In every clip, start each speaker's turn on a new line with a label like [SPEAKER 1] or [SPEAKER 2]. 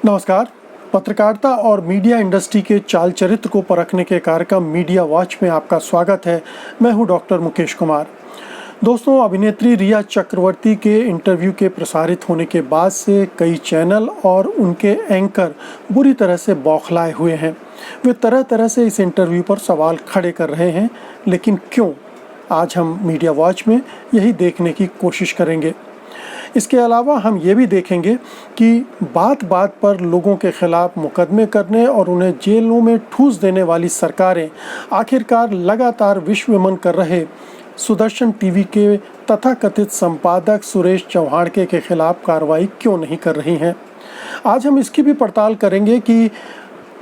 [SPEAKER 1] नमस्कार। पत्रकारिता और मीडिया इंडस्ट्री के चाल चरित्र को परखने के कार्यक्रम मीडिया वॉच में आपका स्वागत है। मैं हूं डॉक्टर मुकेश कुमार। दोस्तों, अभिनेत्री रिया चक्रवर्ती के इंटरव्यू के प्रसारित होने के बाद से कई चैनल और उनके एंकर बुरी तरह से बौखलाए हुए हैं। वे तरह तरह से इस इंटरव्यू पर सवाल खड़े कर रहे हैं, लेकिन क्यों? आज हम मीडिया वॉच में यही देखने की कोशिश करेंगे। इसके अलावा हम ये भी देखेंगे कि बात बात पर लोगों के खिलाफ मुकदमे करने और उन्हें जेलों में ठूस देने वाली सरकारें आखिरकार लगातार विश्वमन कर रहे सुदर्शन टीवी के तथाकथित संपादक सुरेश चौहाड़के के खिलाफ कार्रवाई क्यों नहीं कर रही हैं। आज हम इसकी भी पड़ताल करेंगे कि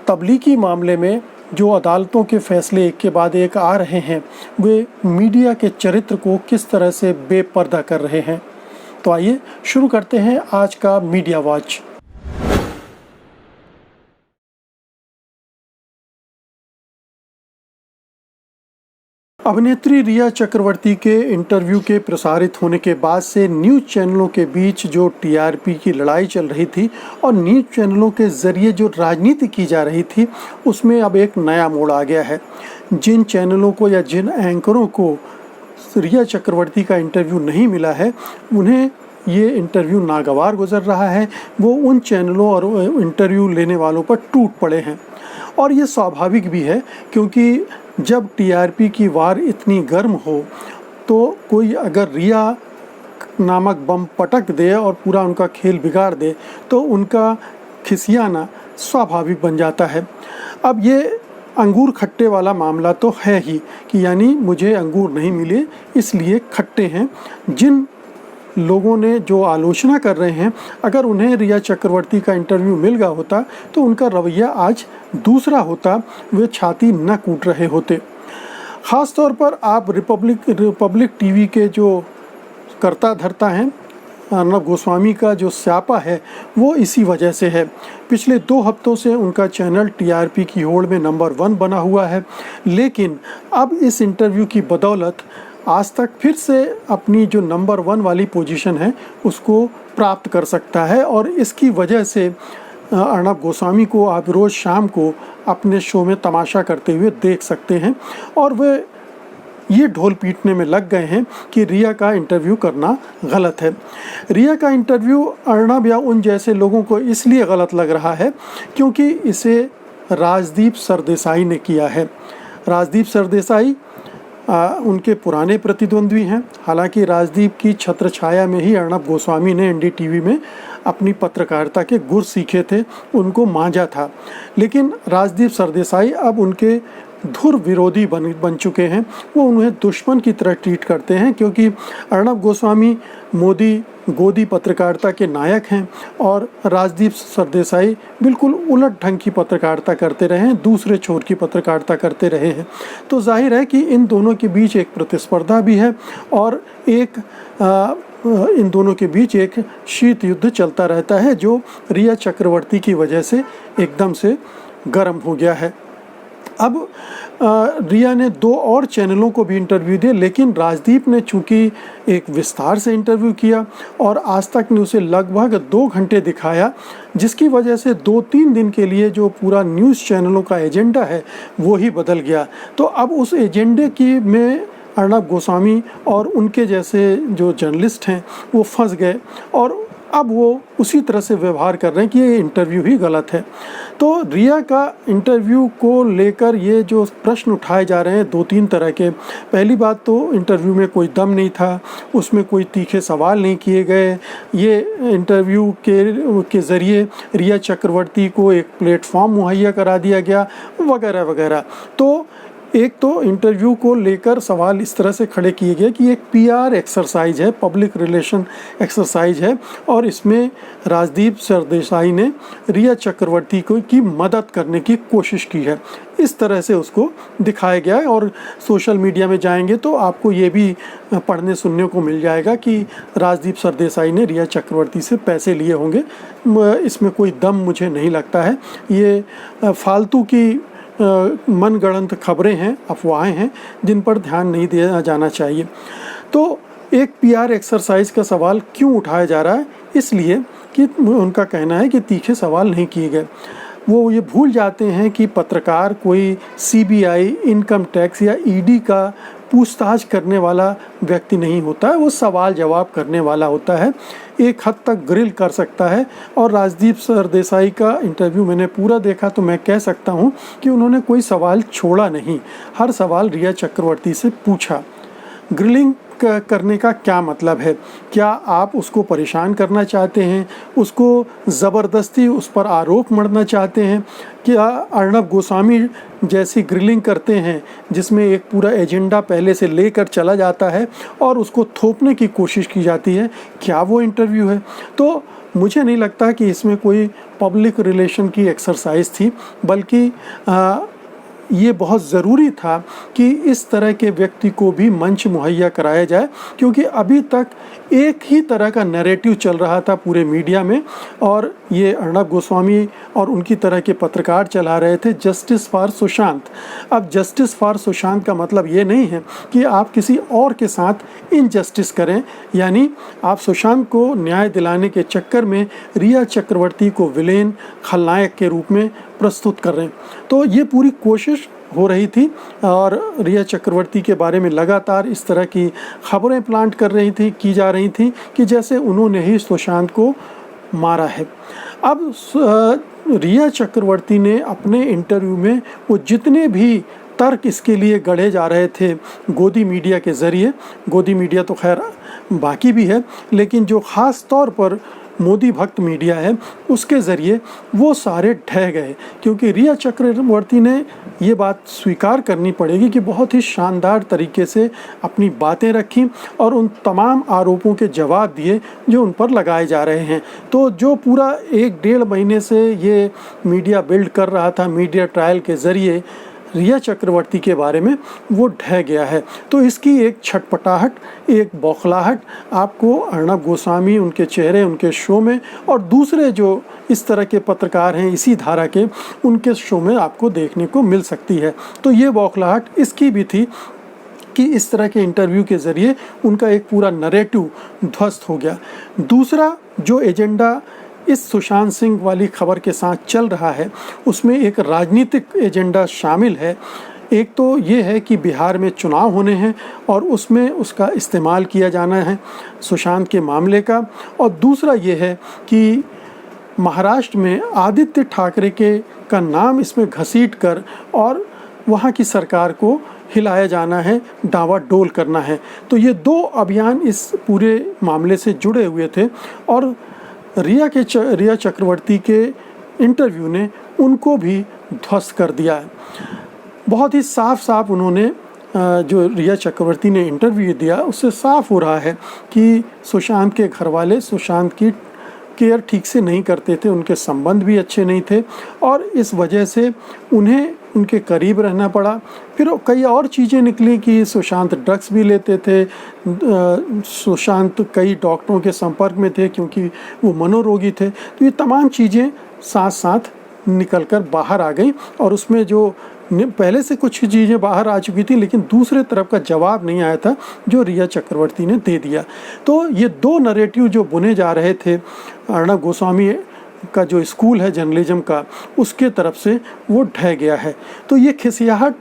[SPEAKER 1] तब्लीगी मामले में जो अदालतों के फैसले एक के बाद एक आ रहे हैं, वे मीडिया के चरित्र को किस तरह से बेपर्दा कर रहे हैं। तो आइए शुरू करते हैं आज का मीडिया वॉच। अभिनेत्री रिया चक्रवर्ती के इंटरव्यू के प्रसारित होने के बाद से न्यूज़ चैनलों के बीच जो टीआरपी की लड़ाई चल रही थी और न्यूज़ चैनलों के ज़रिए जो राजनीति की जा रही थी, उसमें अब एक नया मोड़ आ गया है। जिन चैनलों को या जिन एंकरों को रिया चक्रवर्ती का इंटरव्यू नहीं मिला है, उन्हें ये इंटरव्यू नागवार गुजर रहा है। वो उन चैनलों और इंटरव्यू लेने वालों पर टूट पड़े हैं और ये स्वाभाविक भी है, क्योंकि जब टीआरपी की वार इतनी गर्म हो तो कोई अगर रिया नामक बम पटक दे और पूरा उनका खेल बिगाड़ दे तो उनका खिसियाना स्वाभाविक बन जाता है। अब ये अंगूर खट्टे वाला मामला तो है ही कि यानी मुझे अंगूर नहीं मिले इसलिए खट्टे हैं। जिन लोगों ने जो आलोचना कर रहे हैं, अगर उन्हें रिया चक्रवर्ती का इंटरव्यू मिल गया होता तो उनका रवैया आज दूसरा होता, वे छाती न कूट रहे होते। ख़ास तौर पर आप रिपब्लिक टीवी के जो कर्ता धर्ता हैं, अर्नब गोस्वामी का जो स्यापा है वो इसी वजह से है। पिछले 2 हफ्तों से उनका चैनल टीआरपी की होड़ में नंबर 1 बना हुआ है, लेकिन अब इस इंटरव्यू की बदौलत आज तक फिर से अपनी जो नंबर 1 वाली पोजीशन है उसको प्राप्त कर सकता है। और इसकी वजह से अर्नब गोस्वामी को आप रोज़ शाम को अपने शो में तमाशा करते हुए देख सकते हैं और वे ये ढोल पीटने में लग गए हैं कि रिया का इंटरव्यू करना गलत है। रिया का इंटरव्यू अर्नब या उन जैसे लोगों को इसलिए गलत लग रहा है क्योंकि इसे राजदीप सरदेसाई ने किया है। राजदीप सरदेसाई उनके पुराने प्रतिद्वंद्वी हैं। हालांकि राजदीप की छत्रछाया में ही अर्नब गोस्वामी ने एनडीटीवी में अपनी पत्रकारिता के गुर सीखे थे, उनको मांझा था, लेकिन राजदीप सरदेसाई अब उनके धुर विरोधी बन चुके हैं। वो उन्हें दुश्मन की तरह ट्रीट करते हैं क्योंकि अर्नब गोस्वामी मोदी गोदी पत्रकारिता के नायक हैं और राजदीप सरदेसाई बिल्कुल उलट ढंग की पत्रकारिता करते रहे हैं, दूसरे छोर की पत्रकारिता करते रहे हैं। तो जाहिर है कि इन दोनों के बीच एक प्रतिस्पर्धा भी है और इन दोनों के बीच एक शीत युद्ध चलता रहता है जो रिया चक्रवर्ती की वजह से एकदम से गर्म हो गया है। अब रिया ने 2 और चैनलों को भी इंटरव्यू दिया, लेकिन राजदीप ने चूँकि एक विस्तार से इंटरव्यू किया और आज तक ने उसे लगभग 2 घंटे दिखाया, जिसकी वजह से 2-3 दिन के लिए जो पूरा न्यूज़ चैनलों का एजेंडा है वो ही बदल गया। तो अब उस एजेंडे की में अर्नब गोस्वामी और उनके जैसे जो जर्नलिस्ट हैं वो फंस गए और अब वो उसी तरह से व्यवहार कर रहे हैं कि ये इंटरव्यू ही गलत है। तो रिया का इंटरव्यू को लेकर ये जो प्रश्न उठाए जा रहे हैं 2-3 तरह के। पहली बात तो इंटरव्यू में कोई दम नहीं था, उसमें कोई तीखे सवाल नहीं किए गए। ये इंटरव्यू के ज़रिए रिया चक्रवर्ती को एक प्लेटफॉर्म मुहैया करा दिया गया वगैरह वगैरह। तो एक तो इंटरव्यू को लेकर सवाल इस तरह से खड़े किए गए कि एक पीआर एक्सरसाइज है, पब्लिक रिलेशन एक्सरसाइज है और इसमें राजदीप सरदेसाई ने रिया चक्रवर्ती को की मदद करने की कोशिश की है, इस तरह से उसको दिखाया गया है। और सोशल मीडिया में जाएंगे तो आपको ये भी पढ़ने सुनने को मिल जाएगा कि राजदीप सरदेसाई ने रिया चक्रवर्ती से पैसे लिए होंगे। इसमें कोई दम मुझे नहीं लगता है, ये फालतू की मनगढ़ंत खबरें हैं, अफवाहें हैं जिन पर ध्यान नहीं दिया जाना चाहिए। तो एक पीआर एक्सरसाइज का सवाल क्यों उठाया जा रहा है? इसलिए कि उनका कहना है कि तीखे सवाल नहीं किए गए। वो ये भूल जाते हैं कि पत्रकार कोई सीबीआई, इनकम टैक्स या ईडी का पूछताछ करने वाला व्यक्ति नहीं होता है, वो सवाल जवाब करने वाला होता है, एक हद तक ग्रिल कर सकता है। और राजदीप सरदेसाई का इंटरव्यू मैंने पूरा देखा तो मैं कह सकता हूँ कि उन्होंने कोई सवाल छोड़ा नहीं, हर सवाल रिया चक्रवर्ती से पूछा। ग्रिलिंग करने का क्या मतलब है? क्या आप उसको परेशान करना चाहते हैं, उसको ज़बरदस्ती उस पर आरोप मढ़ना चाहते हैं? क्या अर्णब गोस्वामी जैसी ग्रिलिंग करते हैं जिसमें एक पूरा एजेंडा पहले से लेकर चला जाता है और उसको थोपने की कोशिश की जाती है? क्या वो इंटरव्यू है? तो मुझे नहीं लगता कि इसमें कोई पब्लिक रिलेशन की एक्सरसाइज थी, बल्कि ये बहुत ज़रूरी था कि इस तरह के व्यक्ति को भी मंच मुहैया कराया जाए, क्योंकि अभी तक एक ही तरह का नैरेटिव चल रहा था पूरे मीडिया में, और ये अर्णब गोस्वामी और उनकी तरह के पत्रकार चला रहे थे जस्टिस फॉर सुशांत। अब जस्टिस फॉर सुशांत का मतलब ये नहीं है कि आप किसी और के साथ इनजस्टिस करें, यानी आप सुशांत को न्याय दिलाने के चक्कर में रिया चक्रवर्ती को विलेन, खलनायक के रूप में प्रस्तुत कर रहे हैं। तो ये पूरी कोशिश हो रही थी और रिया चक्रवर्ती के बारे में लगातार इस तरह की खबरें प्लांट की जा रही थी कि जैसे उन्होंने ही सुशांत को मारा है। अब रिया चक्रवर्ती ने अपने इंटरव्यू में वो जितने भी तर्क इसके लिए गढ़े जा रहे थे गोदी मीडिया के ज़रिए, गोदी मीडिया तो खैर बाकी भी है, लेकिन जो ख़ास तौर पर मोदी भक्त मीडिया है उसके ज़रिए वो सारे ढह गए, क्योंकि रिया चक्रवर्ती ने ये बात स्वीकार करनी पड़ेगी कि बहुत ही शानदार तरीके से अपनी बातें रखी और उन तमाम आरोपों के जवाब दिए जो उन पर लगाए जा रहे हैं। तो जो पूरा 1-1.5 महीने से ये मीडिया बिल्ड कर रहा था मीडिया ट्रायल के ज़रिए रिया चक्रवर्ती के बारे में, वो ढह गया है। तो इसकी एक छटपटाहट, एक बौखलाहट आपको अर्णब गोस्वामी, उनके चेहरे, उनके शो में, और दूसरे जो इस तरह के पत्रकार हैं इसी धारा के, उनके शो में आपको देखने को मिल सकती है। तो ये बौखलाहट इसकी भी थी कि इस तरह के इंटरव्यू के ज़रिए उनका एक पूरा नैरेटिव ध्वस्त हो गया। दूसरा जो एजेंडा इस सुशांत सिंह वाली खबर के साथ चल रहा है, उसमें एक राजनीतिक एजेंडा शामिल है। एक तो ये है कि बिहार में चुनाव होने हैं और उसमें उसका इस्तेमाल किया जाना है सुशांत के मामले का, और दूसरा ये है कि महाराष्ट्र में आदित्य ठाकरे का नाम इसमें घसीट कर और वहाँ की सरकार को हिलाया जाना है, डावाडोल करना है। तो ये 2 अभियान इस पूरे मामले से जुड़े हुए थे और रिया चक्रवर्ती के इंटरव्यू ने उनको भी ध्वस्त कर दिया है। बहुत ही साफ उन्होंने जो रिया चक्रवर्ती ने इंटरव्यू दिया उससे साफ हो रहा है कि सुशांत के घर वाले सुशांत की केयर ठीक से नहीं करते थे, उनके संबंध भी अच्छे नहीं थे और इस वजह से उन्हें उनके करीब रहना पड़ा। फिर कई और चीज़ें निकली कि सुशांत ड्रग्स भी लेते थे, सुशांत कई डॉक्टरों के संपर्क में थे क्योंकि वो मनोरोगी थे। तो ये तमाम चीज़ें साथ साथ निकल कर बाहर आ गई और उसमें जो पहले से कुछ चीज़ें बाहर आ चुकी थी लेकिन दूसरे तरफ का जवाब नहीं आया था जो रिया चक्रवर्ती ने दे दिया। तो ये 2 नैरेटिव जो बुने जा रहे थे अर्णब गोस्वामी का जो स्कूल है जर्नलिज्म का, उसके तरफ से वो ढह गया है। तो ये खिसियाहट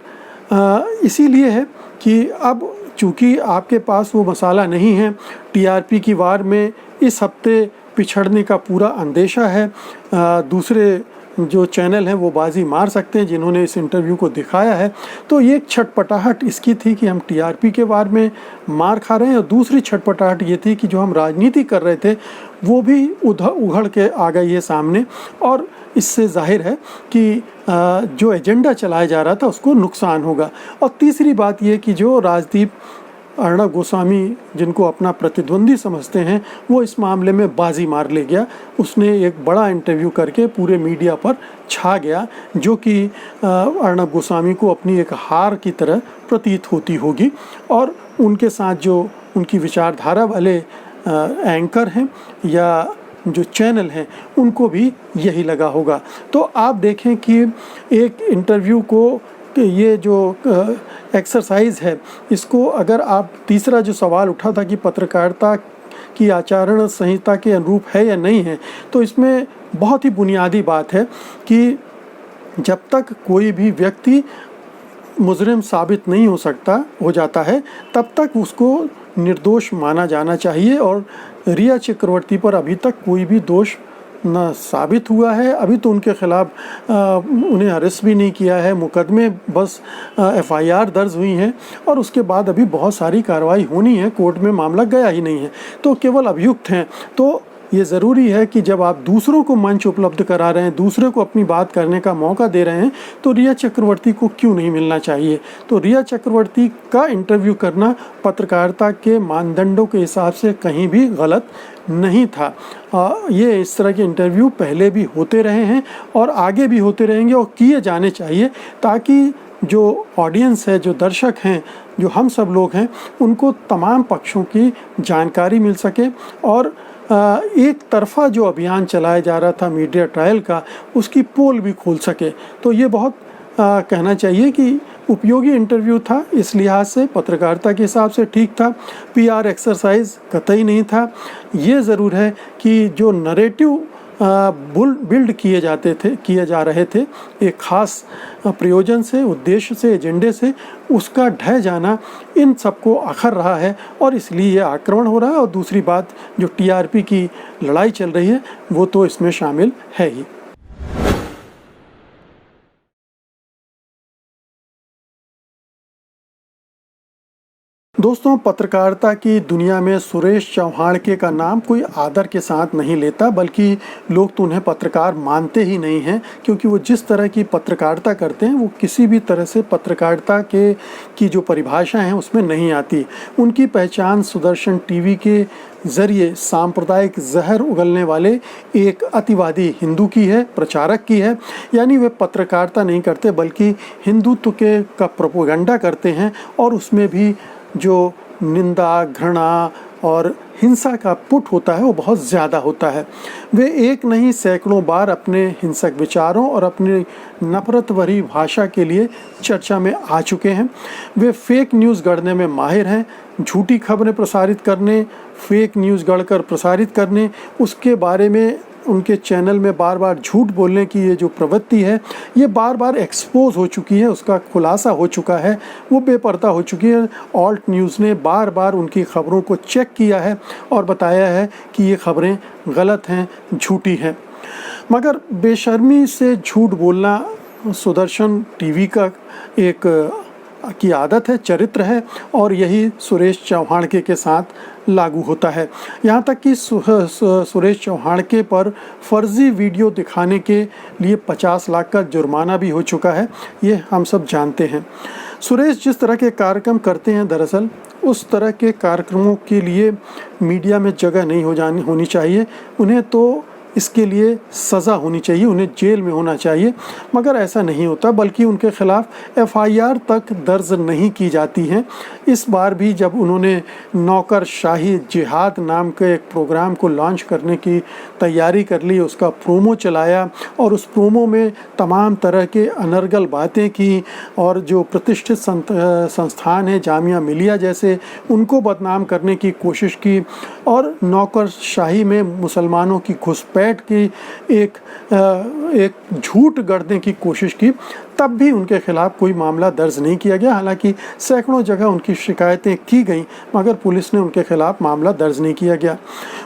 [SPEAKER 1] इसीलिए है कि अब चूँकि आपके पास वो मसाला नहीं है, टीआरपी की वार में इस हफ्ते पिछड़ने का पूरा अंदेशा है। दूसरे जो चैनल हैं वो बाजी मार सकते हैं जिन्होंने इस इंटरव्यू को दिखाया है। तो ये छटपटाहट इसकी थी कि हम टीआरपी के बारे में मार खा रहे हैं और दूसरी छटपटाहट ये थी कि जो हम राजनीति कर रहे थे वो भी उघड़ के आ गई है सामने और इससे जाहिर है कि जो एजेंडा चलाया जा रहा था उसको नुकसान होगा। और तीसरी बात ये कि जो राजदीप अर्णब गोस्वामी जिनको अपना प्रतिद्वंदी समझते हैं वो इस मामले में बाजी मार ले गया। उसने एक बड़ा इंटरव्यू करके पूरे मीडिया पर छा गया जो कि अर्णब गोस्वामी को अपनी एक हार की तरह प्रतीत होती होगी और उनके साथ जो उनकी विचारधारा वाले एंकर हैं या जो चैनल हैं उनको भी यही लगा होगा। तो आप देखें कि एक इंटरव्यू को कि ये जो एक्सरसाइज है इसको अगर आप तीसरा जो सवाल उठा था कि पत्रकारिता की आचरण संहिता के अनुरूप है या नहीं है, तो इसमें बहुत ही बुनियादी बात है कि जब तक कोई भी व्यक्ति मुजरिम साबित नहीं हो जाता है, तब तक उसको निर्दोष माना जाना चाहिए। और रिया चक्रवर्ती पर अभी तक कोई भी दोष न साबित हुआ है। अभी तो उनके खिलाफ उन्हें अरेस्ट भी नहीं किया है, मुकदमे बस FIR दर्ज हुई हैं और उसके बाद अभी बहुत सारी कार्रवाई होनी है, कोर्ट में मामला गया ही नहीं है, तो केवल अभियुक्त हैं। तो ये ज़रूरी है कि जब आप दूसरों को मंच उपलब्ध करा रहे हैं, दूसरे को अपनी बात करने का मौका दे रहे हैं, तो रिया चक्रवर्ती को क्यों नहीं मिलना चाहिए। तो रिया चक्रवर्ती का इंटरव्यू करना पत्रकारिता के मानदंडों के हिसाब से कहीं भी गलत नहीं था। ये इस तरह के इंटरव्यू पहले भी होते रहे हैं और आगे भी होते रहेंगे और किए जाने चाहिए, ताकि जो ऑडियंस है, जो दर्शक हैं, जो हम सब लोग हैं, उनको तमाम पक्षों की जानकारी मिल सके और एक तरफा जो अभियान चलाया जा रहा था मीडिया ट्रायल का, उसकी पोल भी खोल सके। तो ये बहुत कहना चाहिए कि उपयोगी इंटरव्यू था। इस लिहाज से पत्रकारिता के हिसाब से ठीक था, PR एक्सरसाइज कतई नहीं था। ये ज़रूर है कि जो नरेटिव बिल्ड किए जा रहे थे एक ख़ास प्रयोजन से, उद्देश्य से, एजेंडे से, उसका ढह जाना इन सबको अखर रहा है और इसलिए ये आक्रमण हो रहा है। और दूसरी बात, जो TRP की लड़ाई चल रही है, वो तो इसमें शामिल है ही। दोस्तों, पत्रकारिता की दुनिया में सुरेश चौहाड़के का नाम कोई आदर के साथ नहीं लेता, बल्कि लोग तो उन्हें पत्रकार मानते ही नहीं हैं, क्योंकि वो जिस तरह की पत्रकारिता करते हैं वो किसी भी तरह से पत्रकारिता की जो परिभाषा है उसमें नहीं आती। उनकी पहचान सुदर्शन TV के ज़रिए सांप्रदायिक जहर उगलने वाले एक अतिवादी हिंदू की है, प्रचारक की है। यानी वे पत्रकारिता नहीं करते बल्कि हिंदुत्व का प्रोपेगेंडा करते हैं और उसमें भी जो निंदा, घृणा और हिंसा का पुट होता है वो बहुत ज़्यादा होता है। वे एक नहीं सैकड़ों बार अपने हिंसक विचारों और अपनी नफरत भरी भाषा के लिए चर्चा में आ चुके हैं। वे फेक न्यूज़ गढ़ने में माहिर हैं। झूठी खबरें प्रसारित करने, फेक न्यूज़ गढ़कर प्रसारित करने, उसके बारे में उनके चैनल में बार बार झूठ बोलने की ये जो प्रवृत्ति है, ये बार बार एक्सपोज हो चुकी है, उसका खुलासा हो चुका है, वो बेपर्दा हो चुकी है। ऑल्ट न्यूज़ ने बार बार उनकी खबरों को चेक किया है और बताया है कि ये खबरें गलत हैं, झूठी हैं। मगर बेशर्मी से झूठ बोलना सुदर्शन TV का एक की आदत है, चरित्र है, और यही सुरेश चौहाड़के के साथ लागू होता है। यहाँ तक कि सुरेश चौहाड़के पर फर्जी वीडियो दिखाने के लिए 50 लाख का जुर्माना भी हो चुका है, ये हम सब जानते हैं। सुरेश जिस तरह के कार्यक्रम करते हैं, दरअसल उस तरह के कार्यक्रमों के लिए मीडिया में जगह नहीं होनी चाहिए। उन्हें तो इसके लिए सज़ा होनी चाहिए, उन्हें जेल में होना चाहिए, मगर ऐसा नहीं होता, बल्कि उनके खिलाफ FIR तक दर्ज नहीं की जाती हैं। इस बार भी जब उन्होंने नौकरशाही जिहाद नाम के एक प्रोग्राम को लॉन्च करने की तैयारी कर ली, उसका प्रोमो चलाया और उस प्रोमो में तमाम तरह के अनर्गल बातें की और जो प्रतिष्ठित संस्थान है जामिया मिलिया जैसे, उनको बदनाम करने की कोशिश की और नौकरशाही में मुसलमानों की घुसपैठ की एक झूठ गढ़ने की कोशिश की, तब भी उनके खिलाफ कोई मामला दर्ज नहीं किया गया। हालांकि सैकड़ों जगह उनकी शिकायतें की गईं, मगर पुलिस ने उनके खिलाफ मामला दर्ज नहीं किया गया।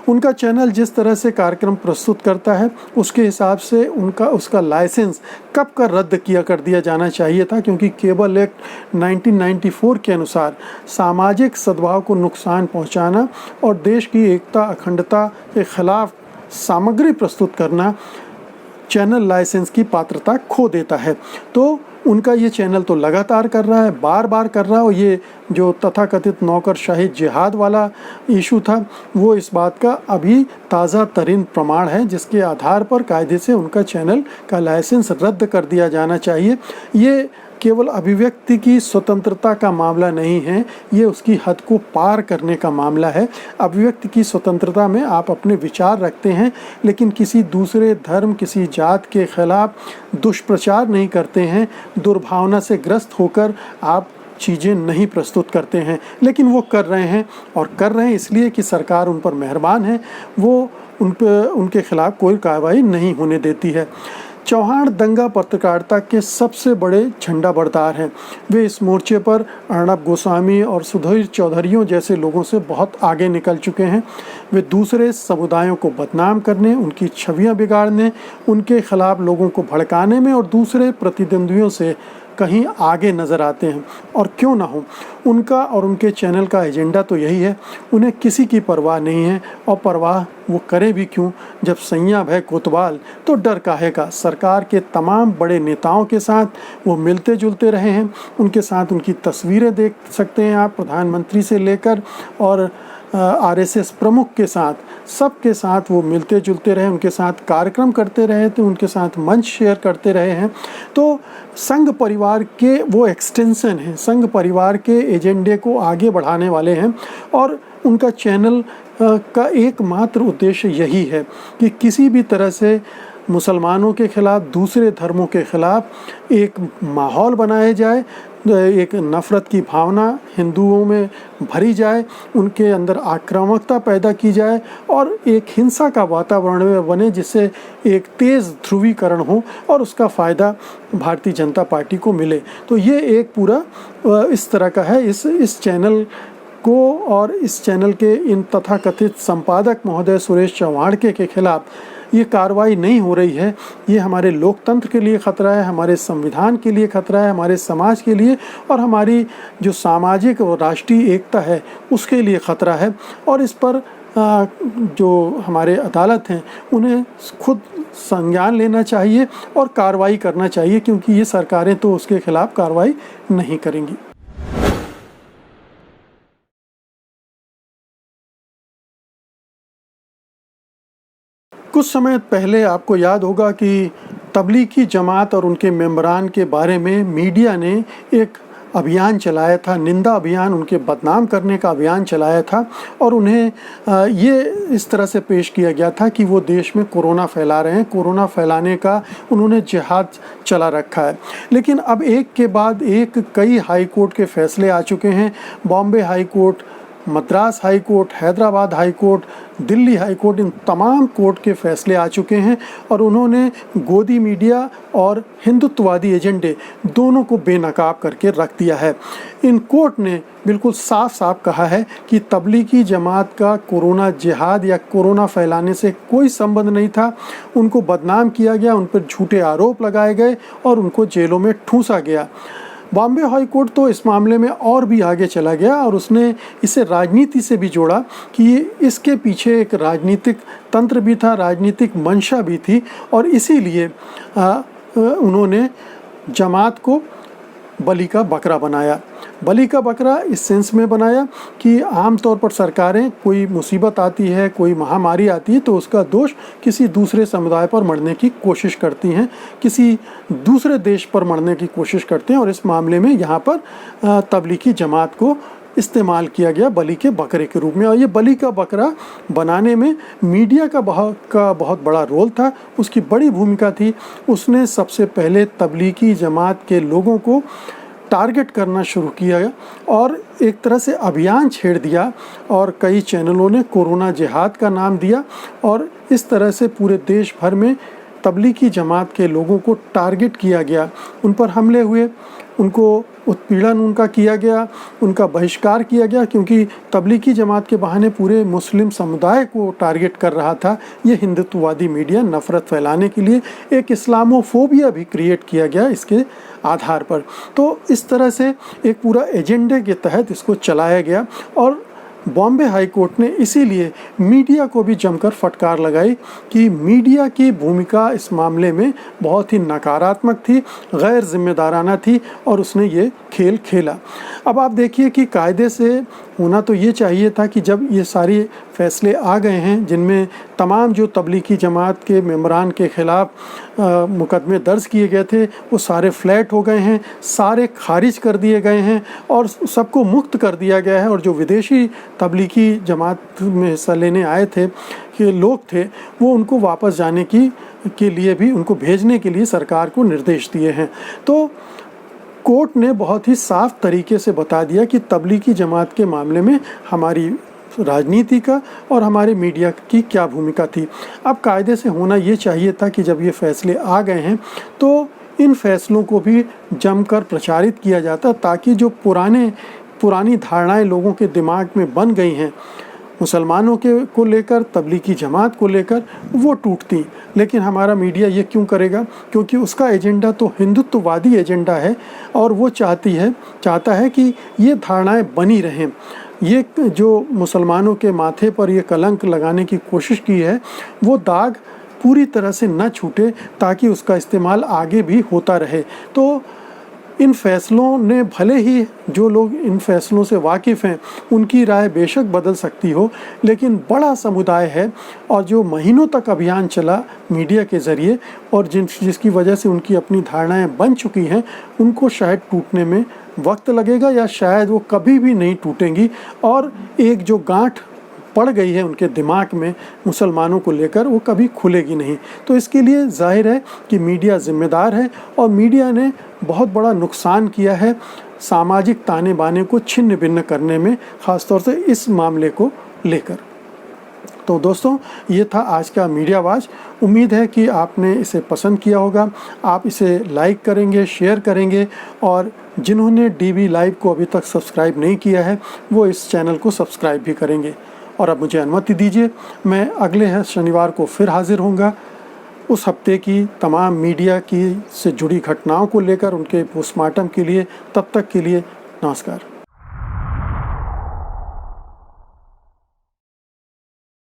[SPEAKER 1] उनका चैनल जिस तरह से कार्यक्रम प्रस्तुत करता है, उसके हिसाब से उसका लाइसेंस कब का रद्द कर दिया जाना चाहिए था, क्योंकि केबल एक्ट 1994 के अनुसार सामाजिक सद्भाव को नुकसान पहुँचाना और देश की एकता, अखंडता के खिलाफ सामग्री प्रस्तुत करना चैनल लाइसेंस की पात्रता खो देता है। तो उनका ये चैनल तो लगातार कर रहा है, बार बार कर रहा है, और ये जो तथाकथित नौकरशाही जिहाद वाला इशू था, वो इस बात का अभी ताज़ा तरीन प्रमाण है, जिसके आधार पर कायदे से उनका चैनल का लाइसेंस रद्द कर दिया जाना चाहिए। ये केवल अभिव्यक्ति की स्वतंत्रता का मामला नहीं है, ये उसकी हद को पार करने का मामला है। अभिव्यक्ति की स्वतंत्रता में आप अपने विचार रखते हैं, लेकिन किसी दूसरे धर्म, किसी जात के खिलाफ दुष्प्रचार नहीं करते हैं। दुर्भावना से ग्रस्त होकर आप चीज़ें नहीं प्रस्तुत करते हैं, लेकिन वो कर रहे हैं और कर रहे हैं इसलिए कि सरकार उन पर मेहरबान है, वो उनके खिलाफ कोई कार्रवाई नहीं होने देती है। चौहान दंगा पत्रकारिता के सबसे बड़े झंडा बरदार हैं। वे इस मोर्चे पर अर्णब गोस्वामी और सुधीर चौधरियों जैसे लोगों से बहुत आगे निकल चुके हैं। वे दूसरे समुदायों को बदनाम करने, उनकी छवियां बिगाड़ने, उनके खिलाफ लोगों को भड़काने में और दूसरे प्रतिद्वंदियों से कहीं आगे नज़र आते हैं। और क्यों ना हो, उनका और उनके चैनल का एजेंडा तो यही है। उन्हें किसी की परवाह नहीं है, और परवाह वो करें भी क्यों जब सैयां भय कोतवाल तो डर काहे का। सरकार के तमाम बड़े नेताओं के साथ वो मिलते जुलते रहे हैं। उनके साथ उनकी तस्वीरें देख सकते हैं आप, प्रधानमंत्री से लेकर और आरएसएस प्रमुख के साथ, सबके साथ वो मिलते जुलते रहे, उनके साथ कार्यक्रम करते रहे, तो उनके साथ मंच शेयर करते रहे हैं। तो संघ परिवार के वो एक्सटेंशन हैं, संघ परिवार के एजेंडे को आगे बढ़ाने वाले हैं। और उनका चैनल का एकमात्र उद्देश्य यही है कि किसी भी तरह से मुसलमानों के खिलाफ, दूसरे धर्मों के खिलाफ एक माहौल बनाया जाए, एक नफ़रत की भावना हिंदुओं में भरी जाए, उनके अंदर आक्रामकता पैदा की जाए और एक हिंसा का वातावरण बने, जिससे एक तेज़ ध्रुवीकरण हो और उसका फ़ायदा भारतीय जनता पार्टी को मिले। तो ये एक पूरा इस तरह का है। इस चैनल को और इस चैनल के इन तथाकथित संपादक महोदय सुरेश चौहान के खिलाफ ये कार्रवाई नहीं हो रही है, ये हमारे लोकतंत्र के लिए ख़तरा है, हमारे संविधान के लिए ख़तरा है, हमारे समाज के लिए और हमारी जो सामाजिक और राष्ट्रीय एकता है उसके लिए ख़तरा है। और इस पर जो हमारे अदालत हैं उन्हें खुद संज्ञान लेना चाहिए और कार्रवाई करना चाहिए, क्योंकि ये सरकारें तो उसके खिलाफ़ कार्रवाई नहीं करेंगी। कुछ समय पहले आपको याद होगा कि तबलीगी जमात और उनके मेंबरान के बारे में मीडिया ने एक अभियान चलाया था, निंदा अभियान, उनके बदनाम करने का अभियान चलाया था। और उन्हें ये इस तरह से पेश किया गया था कि वो देश में कोरोना फैला रहे हैं, कोरोना फैलाने का उन्होंने जिहाद चला रखा है। लेकिन अब एक के बाद एक कई हाई कोर्ट के फैसले आ चुके हैं। Bombay high court, Madras high court, Hyderabad high court, Delhi high court, इन तमाम कोर्ट के फैसले आ चुके हैं और उन्होंने गोदी मीडिया और हिंदुत्ववादी एजेंडे दोनों को बेनकाब करके रख दिया है। इन कोर्ट ने बिल्कुल साफ साफ कहा है कि तबलीगी जमात का कोरोना जिहाद या कोरोना फैलाने से कोई संबंध नहीं था। उनको बदनाम किया गया, उन पर झूठे आरोप लगाए गए और उनको जेलों में ठूंसा गया। बॉम्बे हाई कोर्ट तो इस मामले में और भी आगे चला गया और उसने इसे राजनीति से भी जोड़ा कि इसके पीछे एक राजनीतिक तंत्र भी था, राजनीतिक मंशा भी थी। और इसीलिए उन्होंने जमात को बलि का बकरा बनाया। बलि का बकरा इस सेंस में बनाया कि आमतौर पर सरकारें, कोई मुसीबत आती है, कोई महामारी आती है, तो उसका दोष किसी दूसरे समुदाय पर मढ़ने की कोशिश करती हैं, किसी दूसरे देश पर मढ़ने की कोशिश करते हैं। और इस मामले में यहाँ पर तबलीगी जमात को इस्तेमाल किया गया बलि के बकरे के रूप में। और ये बलि का बकरा बनाने में मीडिया का बहुत बड़ा रोल था, उसकी बड़ी भूमिका थी। उसने सबसे पहले तबलीगी जमात के लोगों को टारगेट करना शुरू किया और एक तरह से अभियान छेड़ दिया और कई चैनलों ने कोरोना जिहाद का नाम दिया और इस तरह से पूरे देश भर में तबलीगी जमात के लोगों को टारगेट किया गया, उन पर हमले हुए, उनको उत्पीड़न उनका किया गया, उनका बहिष्कार किया गया, क्योंकि तबलीगी जमात के बहाने पूरे मुस्लिम समुदाय को टारगेट कर रहा था। ये हिंदुत्ववादी मीडिया नफ़रत फैलाने के लिए एक इस्लामोफोबिया भी क्रिएट किया गया इसके आधार पर। तो इस तरह से एक पूरा एजेंडे के तहत इसको चलाया गया और बॉम्बे हाई कोर्ट ने इसीलिए मीडिया को भी जमकर फटकार लगाई कि मीडिया की भूमिका इस मामले में बहुत ही नकारात्मक थी, गैर जिम्मेदाराना थी और उसने ये खेल खेला। अब आप देखिए कि कायदे से होना तो ये चाहिए था कि जब ये सारे फैसले आ गए हैं जिनमें तमाम जो तबलीगी जमात के मेंबरान के ख़िलाफ़ मुकदमे दर्ज किए गए थे वो सारे फ्लैट हो गए हैं, सारे खारिज कर दिए गए हैं और सबको मुक्त कर दिया गया है। और जो विदेशी तबलीगी जमात में हिस्सा लेने आए थे कि लोग थे, वो उनको वापस जाने के लिए भी उनको भेजने के लिए सरकार को निर्देश दिए हैं। तो कोर्ट ने बहुत ही साफ तरीके से बता दिया कि तबलीगी जमात के मामले में हमारी राजनीति का और हमारे मीडिया की क्या भूमिका थी। अब कायदे से होना ये चाहिए था कि जब ये फैसले आ गए हैं तो इन फैसलों को भी जमकर प्रचारित किया जाता, ताकि जो पुरानी धारणाएं लोगों के दिमाग में बन गई हैं मुसलमानों को लेकर, तबलीगी जमात को लेकर, वो टूटती। लेकिन हमारा मीडिया ये क्यों करेगा? क्योंकि उसका एजेंडा तो हिंदुत्ववादी एजेंडा है और वो चाहता है कि ये धारणाएं बनी रहें। ये जो मुसलमानों के माथे पर ये कलंक लगाने की कोशिश की है, वो दाग पूरी तरह से न छूटे, ताकि उसका इस्तेमाल आगे भी होता रहे। तो इन फैसलों ने, भले ही जो लोग इन फैसलों से वाकिफ़ हैं उनकी राय बेशक बदल सकती हो, लेकिन बड़ा समुदाय है और जो महीनों तक अभियान चला मीडिया के ज़रिए और जिसकी वजह से उनकी अपनी धारणाएं बन चुकी हैं, उनको शायद टूटने में वक्त लगेगा या शायद वो कभी भी नहीं टूटेंगी। और एक जो गांठ पड़ गई है उनके दिमाग में मुसलमानों को लेकर, वो कभी खुलेगी नहीं। तो इसके लिए जाहिर है कि मीडिया जिम्मेदार है और मीडिया ने बहुत बड़ा नुकसान किया है सामाजिक ताने बाने को छिन्न भिन्न करने में, ख़ासतौर से इस मामले को लेकर। तो दोस्तों, ये था आज का मीडिया वाच। उम्मीद है कि आपने इसे पसंद किया होगा। आप इसे लाइक करेंगे, शेयर करेंगे और जिन्होंने DB लाइव को अभी तक सब्सक्राइब नहीं किया है वो इस चैनल को सब्सक्राइब भी करेंगे। और अब मुझे अनुमति दीजिए, मैं अगले शनिवार को फिर हाजिर होऊंगा उस हफ्ते की तमाम मीडिया की से जुड़ी घटनाओं को लेकर, उनके पोस्टमार्टम के लिए। तब तक के लिए नमस्कार।